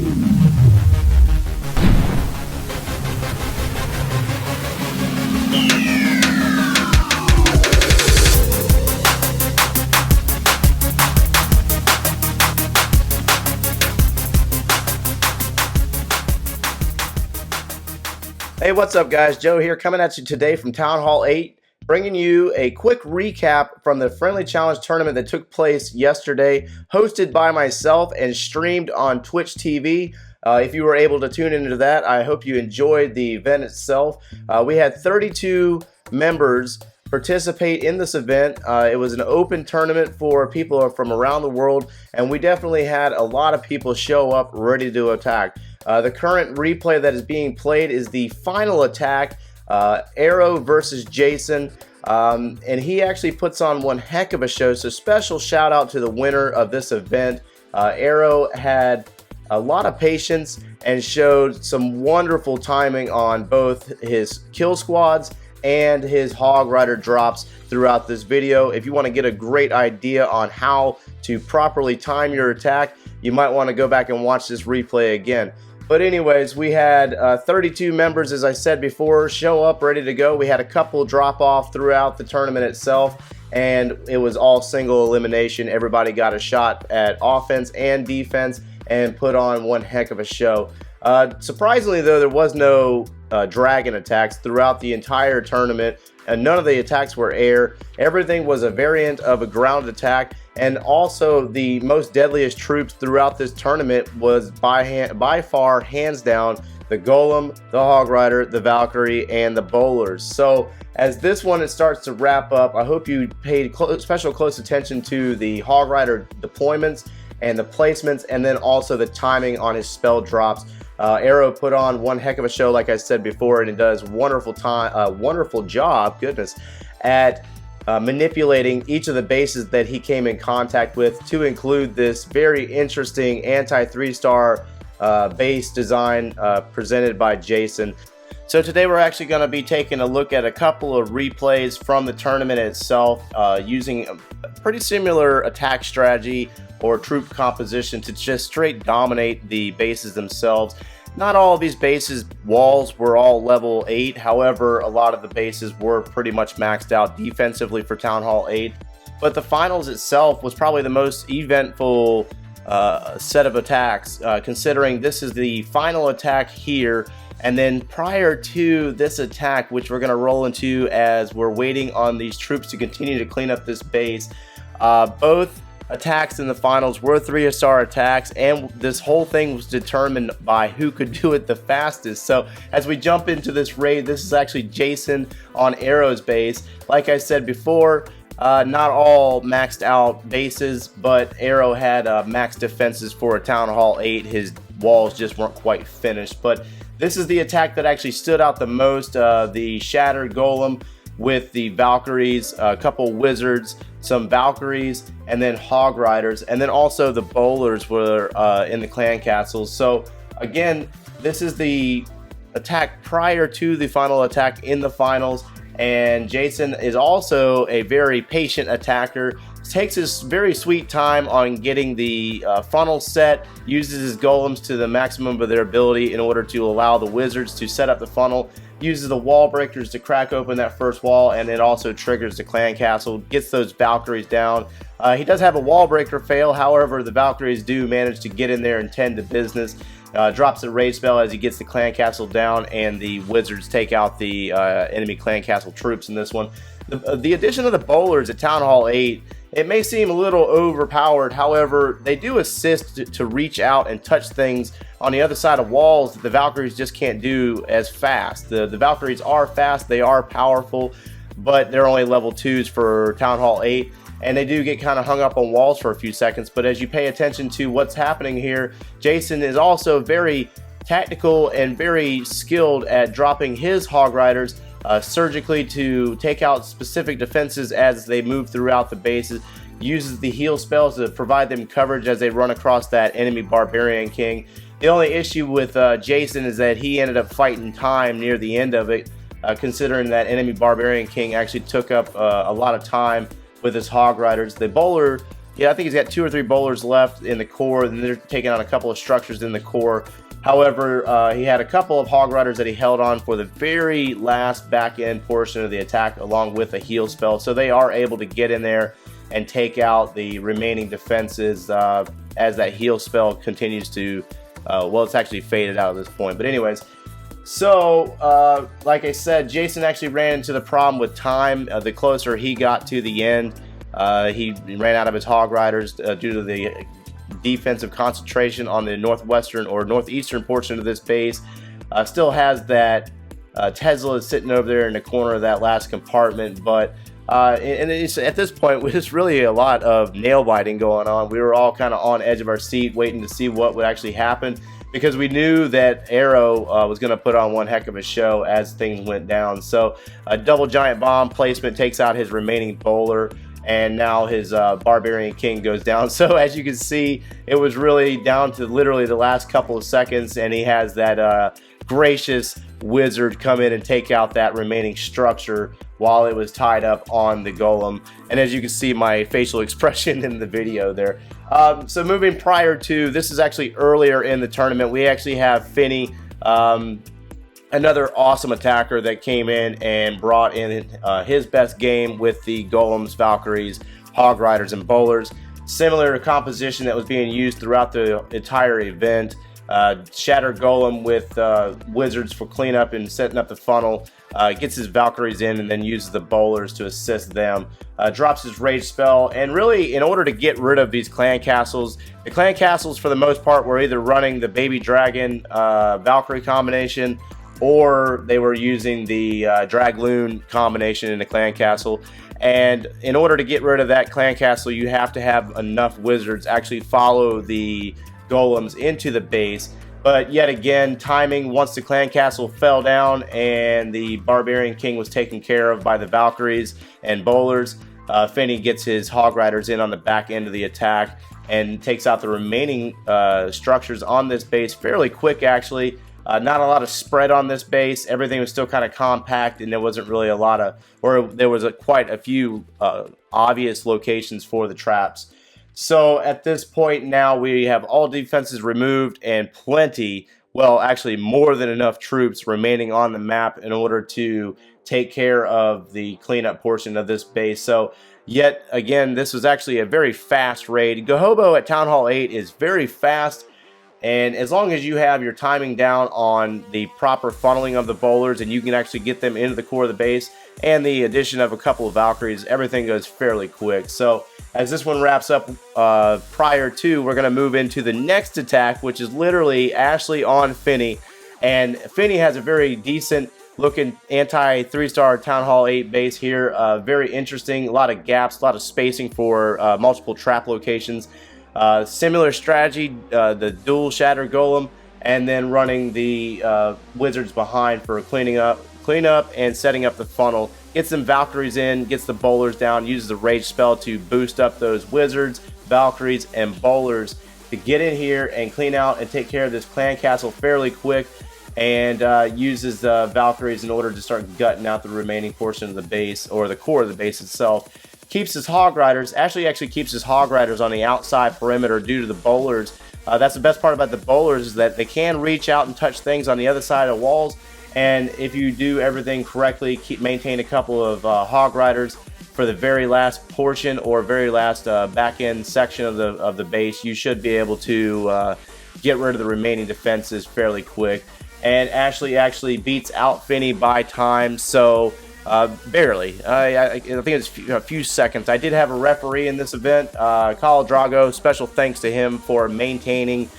Hey, what's up, guys? Joe here, coming at you today from Town Hall 8, bringing you a quick recap from the Friendly Challenge tournament that took place yesterday, hosted by myself and streamed on Twitch TV. If you were able to tune into that, I hope you enjoyed the event itself. We had 32 members participate in this event. It was an open tournament for people from around the world, and we definitely had a lot of people show up ready to attack. The current replay that is being played is the final attack, Arrow versus Jason, and he actually puts on one heck of a show, so special shout out to the winner of this event. Arrow had a lot of patience and showed some wonderful timing on both his kill squads and his hog rider drops throughout this video. If you want to get a great idea on how to properly time your attack, you might want to go back and watch this replay again. But anyways, we had 32 members, as I said before, show up ready to go. We had a couple drop off throughout the tournament itself, and it was all single elimination. Everybody got a shot at offense and defense and put on one heck of a show. Surprisingly, though, there was no dragon attacks throughout the entire tournament, and none of the attacks were air. Everything was a variant of a ground attack, and also the most deadliest troops throughout this tournament was by far, hands down, the Golem, the Hog Rider, the Valkyrie, and the Bowlers. So as this one starts to wrap up, I hope you paid special close attention to the Hog Rider deployments and the placements, and then also the timing on his spell drops. Arrow put on one heck of a show, like I said before, and it does wonderful job, at manipulating each of the bases that he came in contact with to include this very interesting anti-3-star base design presented by Jason. So today we're actually going to be taking a look at a couple of replays from the tournament itself, using a pretty similar attack strategy or troop composition to just straight dominate the bases themselves. Not all of these bases walls were all level 8, however a lot of the bases were pretty much maxed out defensively for Town Hall 8. But the finals itself was probably the most eventful set of attacks, considering this is the final attack here, and then prior to this attack, which we're going to roll into as we're waiting on these troops to continue to clean up this base, both attacks in the finals were 3-star attacks, and this whole thing was determined by who could do it the fastest. So as we jump into this raid, this is actually Jason on Arrow's base. Like I said before, not all maxed out bases, but Arrow had max defenses for a Town Hall 8. His walls just weren't quite finished, but this is the attack that actually stood out the most. The Shattered Golem with the Valkyries, a couple Wizards, some Valkyries, and then Hog Riders, and then also the Bowlers were in the clan castles. So again, this is the attack prior to the final attack in the finals, and Jason is also a very patient attacker. Takes his very sweet time on getting the funnel set, uses his golems to the maximum of their ability in order to allow the wizards to set up the funnel, uses the wall breakers to crack open that first wall, and it also triggers the clan castle, gets those Valkyries down. He does have a wall breaker fail, however the Valkyries do manage to get in there and tend to business. Drops a raid spell as he gets the clan castle down, and the wizards take out the enemy clan castle troops in this one. The addition of the Bowlers at Town Hall 8, it may seem a little overpowered, however, they do assist to reach out and touch things on the other side of walls that the Valkyries just can't do as fast. The Valkyries are fast, they are powerful, but they're only level 2s for Town Hall 8, and they do get kind of hung up on walls for a few seconds. But as you pay attention to what's happening here, Jason is also very tactical and very skilled at dropping his Hog Riders surgically to take out specific defenses as they move throughout the bases, uses the heal spells to provide them coverage as they run across that enemy Barbarian King. The only issue with Jason is that he ended up fighting time near the end of it, considering that enemy Barbarian King actually took up a lot of time with his Hog Riders. The Bowler, Yeah, I think he's got 2 or 3 bowlers left in the core, and they're taking on a couple of structures in the core. However, he had a couple of hog riders that he held on for the very last back end portion of the attack, along with a heal spell. So they are able to get in there and take out the remaining defenses as that heal spell continues to, well, it's actually faded out at this point. But anyways, so like I said, Jason actually ran into the problem with time. The closer he got to the end, he ran out of his hog riders due to the defensive concentration on the northwestern or northeastern portion of this base. Still has that Tesla sitting over there in the corner of that last compartment, but and it's, at this point, it's really a lot of nail biting going on. We were all kind of on edge of our seat waiting to see what would actually happen, because we knew that Arrow was going to put on one heck of a show as things went down. So a double giant bomb placement takes out his remaining bowler, and now his Barbarian King goes down. So as you can see, it was really down to literally the last couple of seconds, and he has that gracious wizard come in and take out that remaining structure while it was tied up on the golem. And as you can see, my facial expression in the video there. So moving prior to, this is actually earlier in the tournament, we actually have Finny, another awesome attacker that came in and brought in his best game with the golems, Valkyries, hog riders, and bowlers. Similar composition that was being used throughout the entire event. Shatter Golem with wizards for cleanup and setting up the funnel. Gets his Valkyries in and then uses the bowlers to assist them. Drops his rage spell, and really, in order to get rid of these clan castles, the clan castles for the most part were either running the baby dragon Valkyrie combination, or they were using the Dragloon combination in the clan castle. And in order to get rid of that clan castle, you have to have enough wizards actually follow the golems into the base. But yet again, timing, once the clan castle fell down and the Barbarian King was taken care of by the Valkyries and bowlers, Finny gets his hog riders in on the back end of the attack and takes out the remaining structures on this base fairly quick, actually. Not a lot of spread on this base. Everything was still kind of compact, and there wasn't really a lot of, or there was quite a few obvious locations for the traps. So at this point now, we have all defenses removed and plenty, well, actually more than enough troops remaining on the map in order to take care of the cleanup portion of this base. So yet again, this was actually a very fast raid. Gohobo at Town Hall 8 is very fast, and as long as you have your timing down on the proper funneling of the bowlers and you can actually get them into the core of the base, and the addition of a couple of Valkyries, everything goes fairly quick. So as this one wraps up, prior to, we're going to move into the next attack, which is literally Ashley on Finny. And Finny has a very decent looking anti 3-star Town Hall 8 base here. Very interesting, a lot of gaps, a lot of spacing for multiple trap locations. Similar strategy, the dual Shatter Golem, and then running the wizards behind for cleaning up and setting up the funnel. Gets some Valkyries in, gets the bowlers down, uses the rage spell to boost up those wizards, Valkyries, and bowlers to get in here and clean out and take care of this clan castle fairly quick, and uses the Valkyries in order to start gutting out the remaining portion of the base, or the core of the base itself. Keeps his hog riders, actually keeps his hog riders on the outside perimeter due to the bowlers. That's the best part about the bowlers, is that they can reach out and touch things on the other side of walls. And if you do everything correctly, maintain a couple of hog riders for the very last portion or very last back end section of the base, you should be able to get rid of the remaining defenses fairly quick. And Ashley actually beats out Finny by time, so barely. I think it's a few seconds. I did have a referee in this event, Kyle Drago. Special thanks to him for maintaining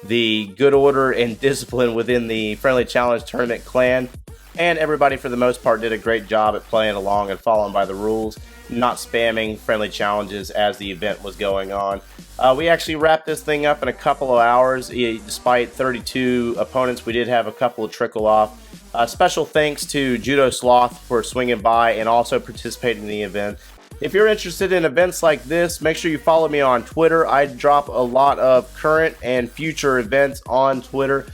the good order and discipline within the Friendly Challenge Tournament clan, and everybody for the most part did a great job at playing along and following by the rules, not spamming friendly challenges as the event was going on. We actually wrapped this thing up in a couple of hours. Despite 32 opponents, we did have a couple of trickle off. Special thanks to Judo Sloth for swinging by and also participating in the event. If you're interested in events like this, make sure you follow me on Twitter. I drop a lot of current and future events on Twitter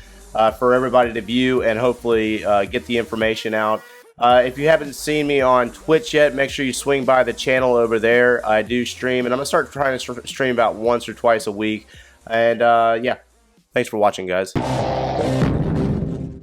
for everybody to view and hopefully get the information out. If you haven't seen me on Twitch yet, make sure you swing by the channel over there. I do stream, and I'm going to start trying to stream about once or twice a week. And yeah, thanks for watching, guys.